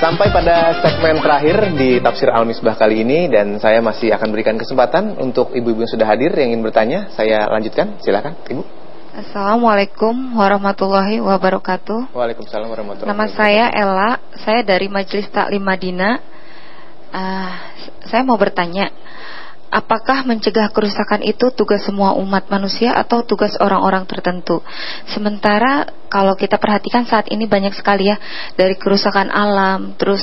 Sampai pada segmen terakhir di Tafsir Al-Misbah kali ini, dan saya masih akan berikan kesempatan untuk ibu-ibu yang sudah hadir yang ingin bertanya. Saya lanjutkan, silakan Ibu. Assalamualaikum warahmatullahi wabarakatuh. Waalaikumsalam warahmatullahi Nama wabarakatuh. saya Ella, saya dari Majelis Taklim Madinah. Saya mau bertanya, apakah mencegah kerusakan itu tugas semua umat manusia atau tugas orang-orang tertentu? Sementara kalau kita perhatikan saat ini banyak sekali ya dari kerusakan alam, terus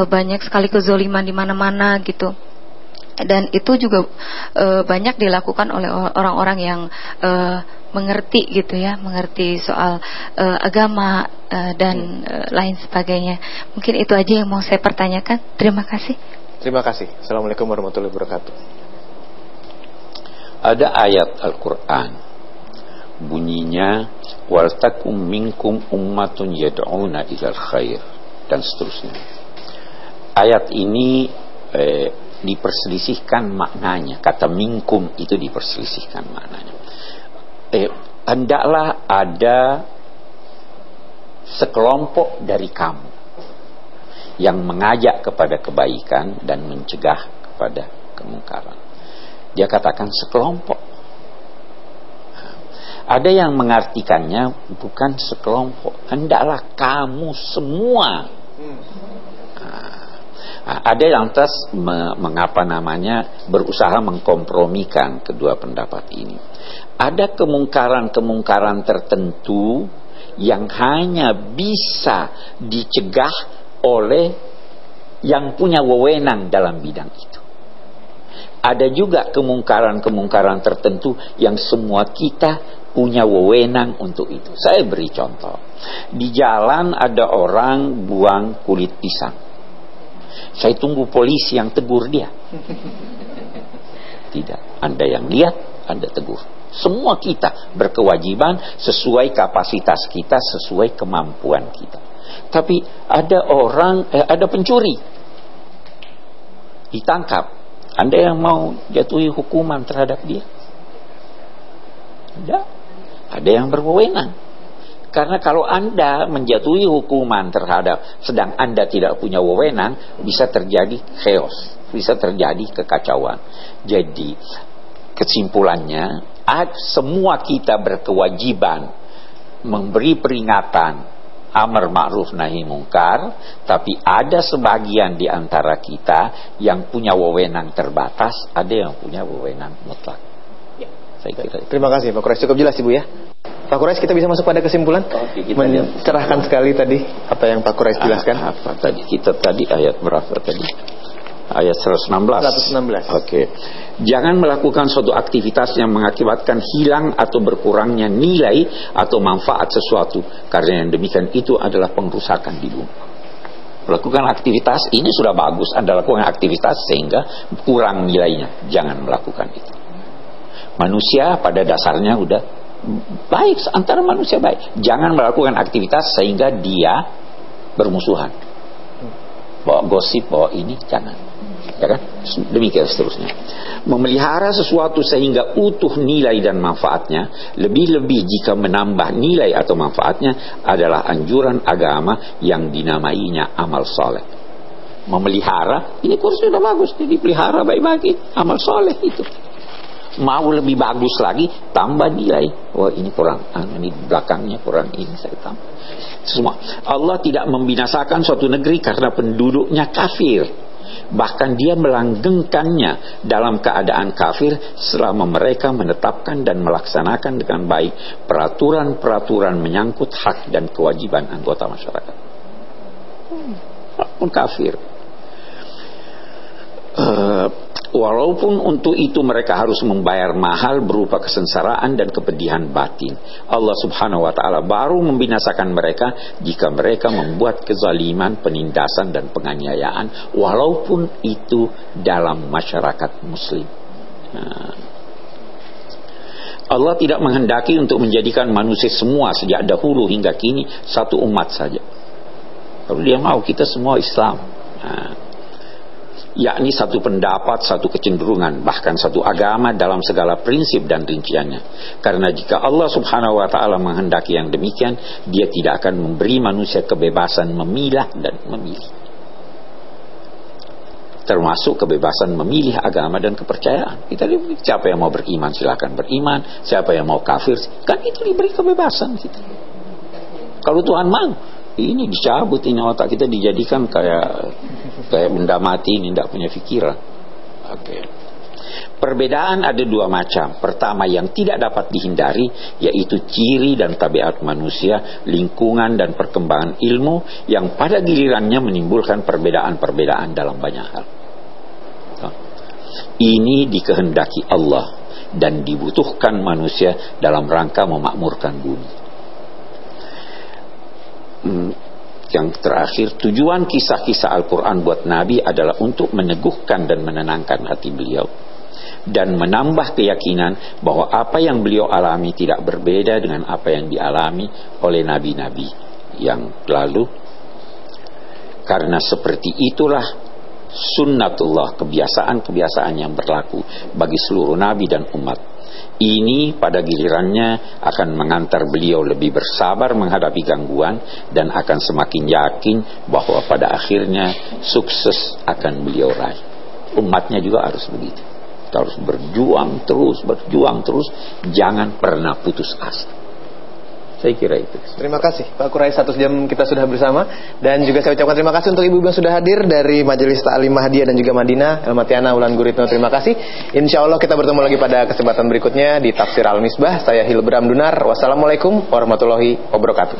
banyak sekali kezoliman di mana-mana gitu. Dan itu juga banyak dilakukan oleh orang-orang yang mengerti gitu ya, mengerti soal agama dan lain sebagainya. Mungkin itu aja yang mau saya pertanyakan. Terima kasih. Terima kasih. Assalamualaikum warahmatullahi wabarakatuh. Ada ayat Al-Quran bunyinya waltakum minkum ummatun yad'una ilal khair dan seterusnya. Ayat ini diperselisihkan maknanya. Kata minkum itu diperselisihkan maknanya. Hendaklah ada sekelompok dari kamu yang mengajak kepada kebaikan dan mencegah kepada kemungkaran. Dia katakan sekelompok. Ada yang mengartikannya bukan sekelompok, hendaklah kamu semua. Ada yang berusaha mengkompromikan kedua pendapat ini. Ada kemungkaran-kemungkaran tertentu yang hanya bisa dicegah oleh yang punya wewenang dalam bidang itu. Ada juga kemungkaran-kemungkaran tertentu yang semua kita punya wewenang untuk itu. Saya beri contoh. Di jalan ada orang buang kulit pisang. Saya tunggu polisi yang tegur dia. Tidak. Anda yang lihat, Anda tegur. Semua kita berkewajiban sesuai kapasitas kita, sesuai kemampuan kita. Tapi ada orang, ada pencuri ditangkap. Anda yang mau jatuhi hukuman terhadap dia? Ada yang berwenang. Karena kalau Anda menjatuhi hukuman terhadap sedang Anda tidak punya wewenang, bisa terjadi chaos, bisa terjadi kekacauan. Jadi kesimpulannya, semua kita berkewajiban memberi peringatan amar ma'ruf nahi mungkar, tapi ada sebagian di antara kita yang punya wewenang terbatas, ada yang punya wewenang mutlak. Ya, saya kira. Terima kasih Pak Quraisy, cukup jelas Ibu ya. Pak Quraisy, kita bisa masuk pada kesimpulan? Mencerahkan sekali tadi apa yang Pak Quraisy jelaskan. Apa tadi? Kita tadi ayat berapa tadi? Ayat 116. Oke. Jangan melakukan suatu aktivitas yang mengakibatkan hilang atau berkurangnya nilai atau manfaat sesuatu, karena yang demikian itu adalah pengrusakan di bumi. Melakukan aktivitas ini sudah bagus, Anda lakukan aktivitas sehingga kurang nilainya. Jangan melakukan itu. Manusia pada dasarnya udah baik, antara manusia baik. Jangan melakukan aktivitas sehingga dia bermusuhan. Bawa gosip, bawa ini, jangan. Ya kan? Demikian seterusnya. Memelihara sesuatu sehingga utuh nilai dan manfaatnya, lebih-lebih jika menambah nilai atau manfaatnya, adalah anjuran agama yang dinamainya amal soleh. Memelihara, ini kursi sudah bagus, dipelihara baik-baik, amal soleh itu. Mau lebih bagus lagi, tambah nilai. Wah, ini kurang, ini belakangnya kurang, ini saya tambah. Semua. Allah tidak membinasakan suatu negeri karena penduduknya kafir. Bahkan dia melanggengkannya dalam keadaan kafir selama mereka menetapkan dan melaksanakan dengan baik peraturan-peraturan menyangkut hak dan kewajiban anggota masyarakat. Walaupun kafir. Walaupun untuk itu mereka harus membayar mahal berupa kesengsaraan dan kepedihan batin, Allah subhanahu wa ta'ala baru membinasakan mereka jika mereka membuat kezaliman, penindasan dan penganiayaan, walaupun itu dalam masyarakat muslim. Allah tidak menghendaki untuk menjadikan manusia semua sejak dahulu hingga kini satu umat saja. Kalau dia mau kita semua Islam. yakni satu pendapat, satu kecenderungan, bahkan satu agama dalam segala prinsip dan rinciannya. Karena jika Allah Subhanahu wa ta'ala menghendaki yang demikian, Dia tidak akan memberi manusia kebebasan memilah dan memilih, termasuk kebebasan memilih agama dan kepercayaan. Kita diberi, siapa yang mau beriman silakan beriman, siapa yang mau kafir, kan itu diberi kebebasan kita. Kalau Tuhan mau, ini dicabut, ini otak kita dijadikan kayak benda mati, ini tidak punya pikiran. Oke. Perbedaan ada dua macam. Pertama yang tidak dapat dihindari, yaitu ciri dan tabiat manusia, lingkungan dan perkembangan ilmu, yang pada gilirannya menimbulkan perbedaan-perbedaan dalam banyak hal. Ini dikehendaki Allah dan dibutuhkan manusia dalam rangka memakmurkan bumi. Yang terakhir, tujuan kisah-kisah Al-Quran buat Nabi adalah untuk meneguhkan dan menenangkan hati beliau dan menambah keyakinan bahwa apa yang beliau alami tidak berbeda dengan apa yang dialami oleh nabi-nabi yang lalu. Karena seperti itulah sunnatullah, kebiasaan-kebiasaan yang berlaku bagi seluruh nabi dan umat. Ini pada gilirannya akan mengantar beliau lebih bersabar menghadapi gangguan dan akan semakin yakin bahwa pada akhirnya sukses akan beliau raih. Umatnya juga harus begitu. Kita harus berjuang terus, jangan pernah putus asa. Saya kira itu. Terima kasih Pak Quraish, 1 jam kita sudah bersama. Dan juga saya ucapkan terima kasih untuk ibu-ibu yang sudah hadir dari Majelis Ta'lim Mahadiyah dan juga Madinah, Elmatiana Wulan Guritno. Terima kasih. Insya Allah kita bertemu lagi pada kesempatan berikutnya di Tafsir Al-Misbah. Saya Hilbram Dunar. Wassalamualaikum warahmatullahi wabarakatuh.